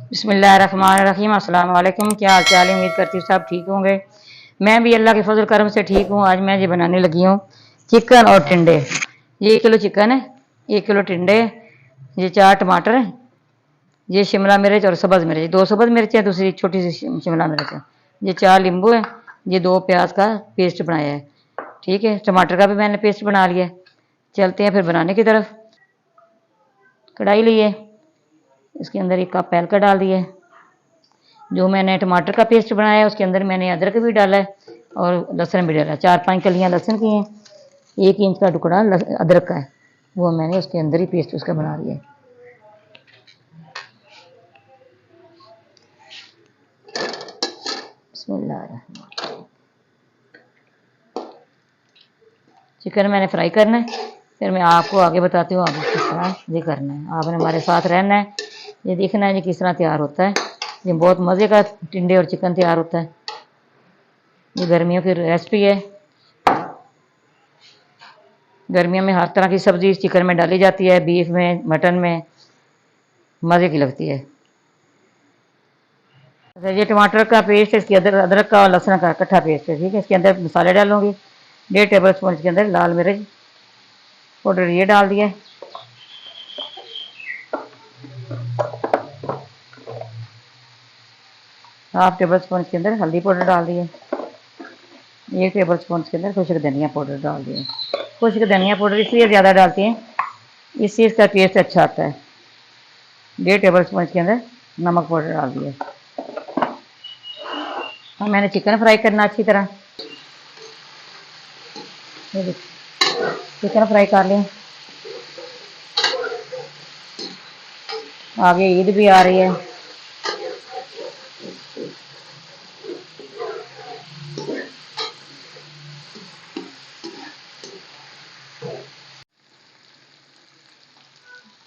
बिस्मिल्लाहिर्रहमानिर्रहीम। अस्सलाम वालेकुम। क्या हाल चाल है? उम्मीद करती हूँ सब ठीक होंगे। मैं भी अल्लाह के फजल करम से ठीक हूँ। आज मैं ये बनाने लगी हूँ चिकन और टिंडे। ये 1 किलो चिकन है, 1 किलो टिंडे, ये 4 टमाटर है, ये शिमला मिर्च और सब्ज़ मिर्च, 2 सब्ज़ मिर्च है, दूसरी छोटी सी शिमला मिर्च है, ये 4 नींबू है, ये 2 प्याज का पेस्ट बनाया है। ठीक है, टमाटर का भी मैंने पेस्ट बना लिया है। चलते हैं फिर बनाने की तरफ। कढ़ाई ली है, इसके अंदर 1 कप पैल का डाल दिया है। जो मैंने टमाटर का पेस्ट बनाया है उसके अंदर मैंने अदरक भी डाला है और लहसुन भी डाला है। 4-5 कलियां लहसुन की हैं, 1 इंच का टुकड़ा अदरक का है, वो मैंने उसके अंदर ही पेस्ट उसका बना लिया है। चिकन मैंने फ्राई करना है, फिर मैं आपको आगे बताती हूँ आगे किस तरह ये करना है। आपने हमारे साथ रहना है, ये देखना है ये किस तरह तैयार होता है। ये बहुत मज़े का टिंडे और चिकन तैयार होता है। ये गर्मियों की रेसिपी है। गर्मियों में हर तरह की सब्ज़ी चिकन में डाली जाती है, बीफ में, मटन में, मज़े की लगती है। अच्छा, ये टमाटर का पेस्ट है, इसके अंदर अदरक का और लहसुन का इकट्ठा पेस्ट है। ठीक है, इसके अंदर मसाले डालूंगी। 1.5 टेबल स्पून इसके अंदर लाल मिर्च पाउडर ये डाल दिया। 1/2 टेबल स्पून इसके अंदर हल्दी पाउडर डाल दिए। 1 टेबल स्पून इसके अंदर खुश्क धनिया पाउडर डाल दिए। खुश्क धनिया पाउडर इसलिए ज़्यादा डालती हैं, इससे इसका टेस्ट अच्छा आता है। 1.5 टेबल स्पून इसके अंदर नमक पाउडर डाल दिया। और मैंने चिकन फ्राई करना अच्छी तरह, चिकन फ्राई कर लें। आगे ईद भी आ रही है,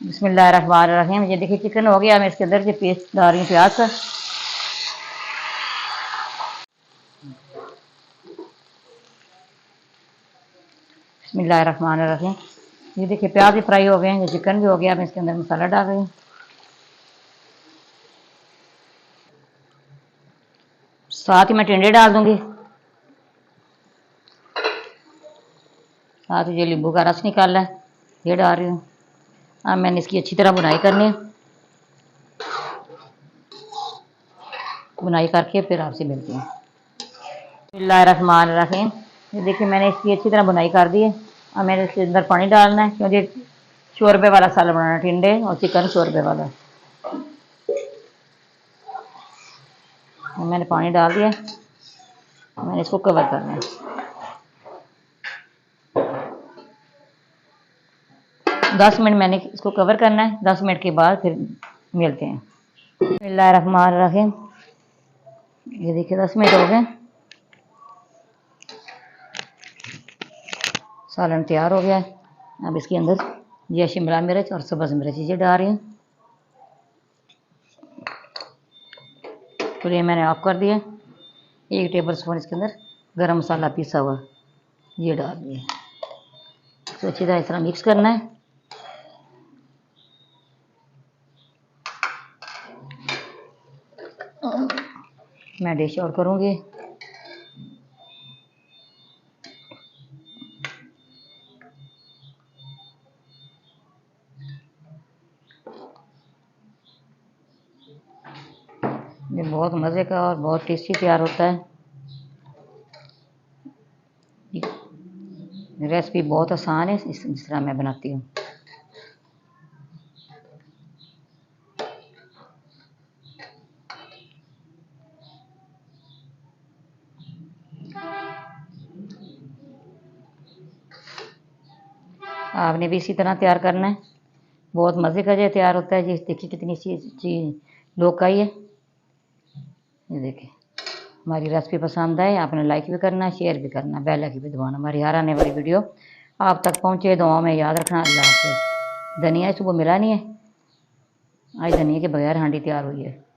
बिस्मिल्लाहिर्रहमानिर्रहीम। ये देखिए चिकन हो गया, मैं इसके अंदर से पेस्ट डाल रही हूँ प्याज का। बिस्मिल्लाहिर्रहमानिर्रहीम। ये देखिए प्याज भी फ्राई हो गए हैं, ये चिकन भी हो गया। मैं इसके अंदर मसाला डाल रही हूँ। साथ ही मैं टिंडे डाल दूंगी, साथ ही ये नींबू का रस निकाला है ये डाल रही हूँ। अब मैंने इसकी अच्छी तरह बुनाई करनी है। बुनाई करके फिर आपसे मिलती हूँ। बिस्मिल्लाहिर्रहमानिर्रहीम। ये देखिए मैंने इसकी अच्छी तरह बुनाई कर दी है। अब मैंने इसके अंदर पानी डालना है, क्योंकि शोरबे वाला सालन बनाना है, टिंडे और चिकन शोरबे वाला। मैंने पानी डाल दिया, मैंने इसको कवर करना है। 10 मिनट मैंने इसको कवर करना है। 10 मिनट के बाद फिर मिलते हैं। बिस्मिल्लाहिर्रहमानिर्रहीम। ये देखिए 10 मिनट हो गए, सालन तैयार हो गया है। अब इसके अंदर ये शिमला मिर्च और सब्ज़ मिर्च ये डाल रही हूँ। फ्लेम मैंने ऑफ कर दिया। 1 टेबल स्पून इसके अंदर गरम मसाला पिसा हुआ ये डाल दिया। तो अच्छी तरह इस तरह मिक्स करना है। मैं डिश आउट करूँगी। ये बहुत मज़े का और बहुत टेस्टी तैयार होता है। रेसिपी बहुत आसान है, इस तरह मैं बनाती हूँ। आपने भी इसी तरह तैयार करना है। बहुत मज़े का जो तैयार होता है जी। देखिए कितनी चीज़ लोग का ही है। ये देखिए हमारी रेसिपी पसंद आए आपने लाइक भी करना है, शेयर भी करना, बेल आइकन भी दबाना। हमारी हर आने वाली वीडियो आप तक पहुँचे। दुआओं में याद रखना। अल्लाह हाफ़िज़। धनिया सुबह मिला नहीं है, आज धनिया के बगैर हांडी तैयार हुई है।